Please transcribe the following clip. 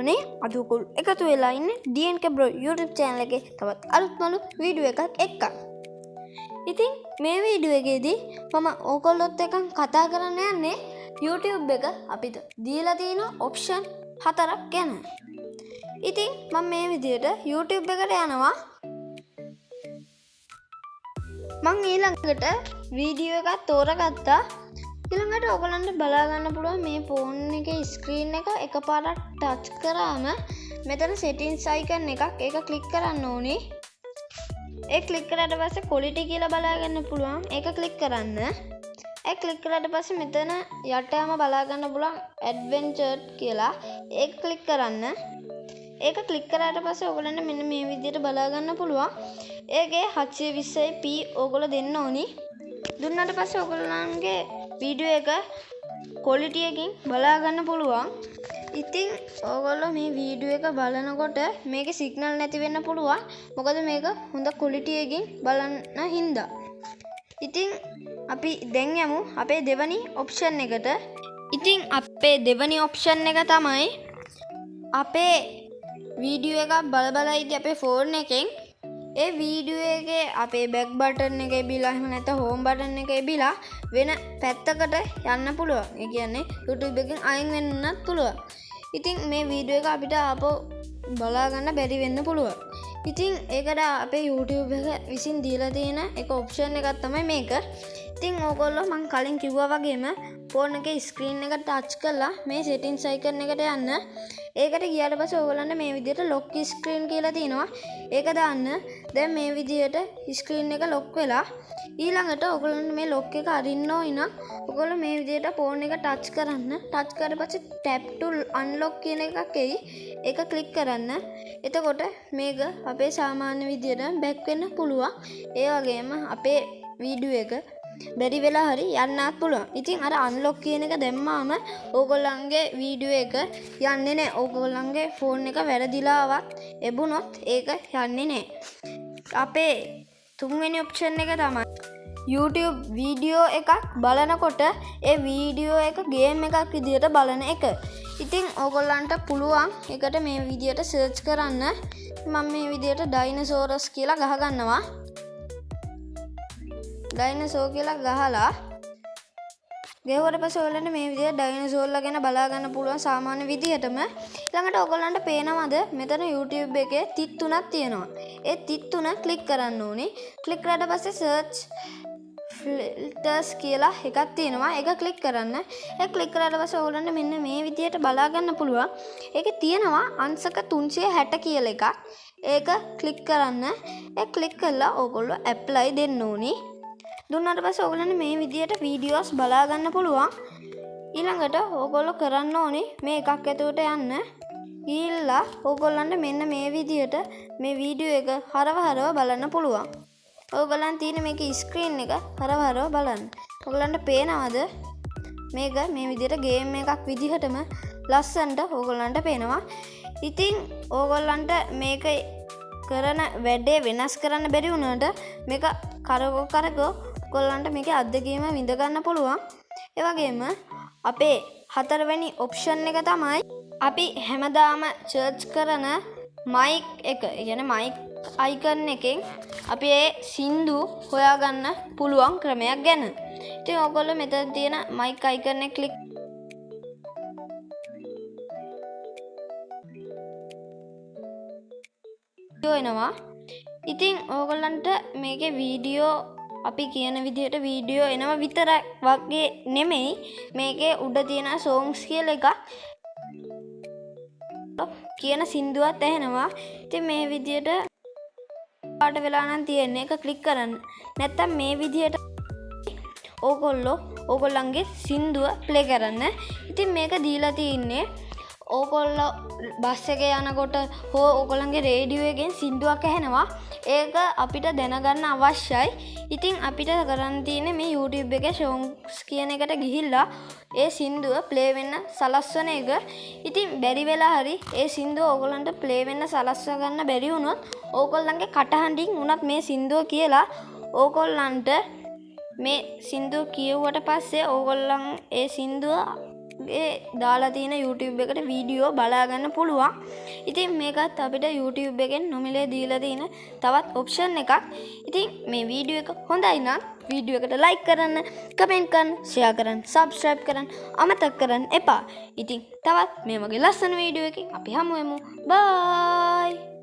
නේ අද ඔයගොල්ලෝ එකතු වෙලා ඉන්නේ DNK Bro YouTube channel එකේ තවත් අලුත් මලු වීඩියෝ එකක් එක්ක. ඉතින් මේ වීඩියෝ එකේදී මම ඔයගොල්ලොත් එක්ක කතා කරන්න යන්නේ YouTube එක අපිට දීලා තියෙන option 4ක් ගැන. ඉතින් මම මේ විදිහට YouTube එකට යනවා. මම ඊළඟට වීඩියෝ එකක් තෝරගත්තා. ඊළඟට ඔයගලන්ට බලා ගන්න පුළුවන් මේ ෆෝන් එකේ ස්ක්‍රීන් එක එකපාරට ටච් කරාම මෙතන settings icon එකක් ඒක ක්ලික් කරන්න ඕනේ. ඒ ක්ලික් කරාට පස්සේ quality කියලා බලා ගන්න පුළුවන්. ඒක ක්ලික් කරන්න. ඒ ක්ලික් කරාට පස්සේ මෙතන යටම බලා ගන්න පුළුවන් adventure කියලා. ඒක ක්ලික් කරන්න. ඒක ක්ලික් කරාට පස්සේ ඔයගලන්ට මෙන්න මේ විදිහට බලා ගන්න පුළුවන්. ඒකේ 720p ඔයගොල්ලෝ දෙන්න ඕනි. දුන්නාට පස්සේ ඔයගොල්ලන්ගේ වීඩියෝ එක quality එකකින් බලා ගන්න පුළුවන්. ඉතින් ඔයගොල්ලෝ මේ වීඩියෝ එක බලනකොට මේකේ සිග්නල් නැති වෙන්න පුළුවන්. මොකද මේක හොඳ quality එකකින් බලන්න හින්දා. ඉතින් අපි දැන් යමු අපේ දෙවනි ඔප්ෂන් එකට. ඉතින් අපේ දෙවනි ඔප්ෂන් එක තමයි අපේ වීඩියෝ එක බල ඉදී අපේ ෆෝන් එකෙන් ඒ වීඩියෝ එකේ අපේ බෑක් බටන් එකේ බිලා එහෙම නැත්නම් හෝම් බටන් එකේ බිලා වෙන පැත්තකට යන්න පුළුවන්. ඒ කියන්නේ YouTube එකෙන් අයින් වෙන්නත් පුළුවන්. ඉතින් මේ වීඩියෝ එක අපිට ආපහු බලා ගන්න බැරි වෙන්න පුළුවන්. ඉතින් ඒකට අපේ YouTube එක විසින් දීලා තියෙන එක ඔප්ෂන් එකක් තමයි මේක. ඉතින් ඕගොල්ලෝ මම කලින් කිව්වා වගේම ෆෝන් එකේ ස්ක්‍රීන් එක ටච් කරලා මේ settings icon එකට යන්න. ඒකට ගියාට පස්සේ ඕගොල්ලන්ට මේ විදිහට lock screen කියලා තියෙනවා. ඒක දාන්න. දැන් මේ විදිහට ස්ක්‍රීන් එක lock වෙලා ඊළඟට ඔයගොල්ලන්ට මේ lock එක අරින්න ඕන නම් ඔයගොල්ලෝ මේ විදිහට ෆෝන් එක ටච් කරන්න. ටච් කරලා පස්සේ tap to unlock කියන එකක් එයි. ඒක ක්ලික් කරන්න. එතකොට මේක අපේ සාමාන්‍ය විදිහට බෑක් වෙන්න පුළුවන්. ඒ වගේම අපේ වීඩියෝ එක බැරි වෙලා හරි යන්නත් පුළුවන්. ඉතින් අර unlock කියන එක දැම්මාම ඕගොල්ලන්ගේ වීඩියෝ එක යන්නේ නැහැ. ඕගොල්ලන්ගේ ෆෝන් එක වැරදිලාවත් එබුණොත් ඒක යන්නේ නැහැ. අපේ තුන්වෙනි ඔප්ෂන් එක තමයි YouTube වීඩියෝ එකක් බලනකොට ඒ වීඩියෝ එක ගේම් එකක් විදිහට බලන එක. ඉතින් ඕගොල්ලන්ට පුළුවන් එකට මේ විදිහට සර්ච් කරන්න. මම මේ විදිහට ඩයිනසෝරස් කියලා ගහ ගන්නවා. ඩයිනසෝර් කියලා ගහලා ගෙවුවට පස්සේ ඔයගලන්ට මේ විදිහට ඩයිනසෝර්ලා ගැන බලා ගන්න පුළුවන් සාමාන්‍ය විදිහටම. ඊළඟට ඔයගලන්ට පේනවද මෙතන YouTube එකේ තිත් තුනක් තියෙනවා. ඒ තිත් තුන ක්ලික් කරන්න ඕනේ. ක්ලික් කරාට පස්සේ search filters කියලා එකක් තියෙනවා. ඒක ක්ලික් කරන්න. ඒක ක්ලික් කරාට පස්සේ ඔයගලන්ට මෙන්න මේ විදිහට බලා ගන්න පුළුවන්. ඒකේ තියෙනවා අංශක 360 කියලා එකක්. ඒක ක්ලික් කරන්න. ඒක ක්ලික් කළා ඔයගොල්ලෝ apply දෙන්න ඕනේ. දුන්නාට පස්සේ ඔයගලන්ට මේ විදිහට වීඩියෝස් බලා ගන්න පුළුවන්. ඊළඟට ඔයගොල්ලෝ කරන්න ඕනේ මේ එකක් ඇතුළට යන්න. ගිහිල්ලා ඔයගොල්ලන්ට මෙන්න මේ විදිහට මේ වීඩියෝ එක හරව බලන්න පුළුවන්. ඔයගොල්ලන් තියෙන මේකේ ස්ක්‍රීන් එක හරව බලන්න. ඔයගොල්ලන්ට පේනවද මේක මේ විදිහට ගේම් එකක් විදිහටම ලස්සනට ඔයගොල්ලන්ට පේනවා. ඉතින් ඔයගොල්ලන්ට මේක කරන වැඩේ වෙනස් කරන්න බැරි වුණාට මේක කරකෝ ඔයගොල්ලන්ට මේකේ අත්දැකීම විඳ ගන්න පුළුවන්. ඒ වගේම අපේ හතරවෙනි ඔප්ෂන් එක තමයි අපි හැමදාම සර්ච් කරන මයික් එක. ඒ කියන්නේ මයික් අයිකන් එකෙන් අපි ඒ සින්දු හොයාගන්න පුළුවන් ක්‍රමයක් ගැන. ඉතින් ඔයගොල්ලෝ මෙතන තියෙන මයික් අයිකන් එක ක්ලික් වෙනවා. ඉතින් ඕගොල්ලන්ට මේකේ වීඩියෝ අපි කියන විදිහට වීඩියෝ එනවා විතර වගේ නෙමෙයි. මේකේ උඩ තියෙන songs කියලා එකක් කියන සින්දුවත් ඇහෙනවා. ඉතින් මේ විදිහට පාට වෙලා නම් තියෙන්නේ ඒක ක්ලික් කරන්න. නැත්තම් මේ විදිහට ඕගොල්ලෝ ඕගොල්ලන්ගේ සින්දුව ප්ලේ කරන්න. ඉතින් මේක දීලා තියෙන්නේ ඕගොල්ලෝ බස් එකේ යනකොට හෝ ඕගොල්ලන්ගේ රේඩියෝ එකෙන් සින්දුවක් ඇහෙනවා. ඒක අපිට දැනගන්න අවශ්‍යයි. ඉතින් අපිට කරන්න තියෙන්නේ මේ YouTube එකේ songs කියන එකට ගිහිල්ලා ඒ සින්දුව ප්ලේ වෙන්න සලස්වන එක. ඉතින් බැරි වෙලා හරි ඒ සින්දුව ඕගොල්ලන්ට ප්ලේ වෙන්න සලස්ව ගන්න බැරි වුණොත් ඕගොල්ලන්ගේ කටහඬින් උනත් මේ සින්දුව කියලා ඕගොල්ලන්ට මේ සින්දුව කියුවට පස්සේ ඕගොල්ලන් ඒ සින්දුව දාලා තියෙන YouTube එකට වීඩියෝ බලාගන්න පුළුවන්. ඉතින් මේකත් අපිට YouTube එකෙන් නොමිලේ දීලා තියෙන තවත් ඔප්ෂන් එකක්. ඉතින් මේ වීඩියෝ එක හොඳයි නම් වීඩියෝ එකට like කරන්න, comment කරන්න, share කරන්න, subscribe කරන්න අමතක කරන්න එපා. ඉතින් තවත් මේ වගේ ලස්සන වීඩියෝ එකකින් අපි හමු වෙමු. bye.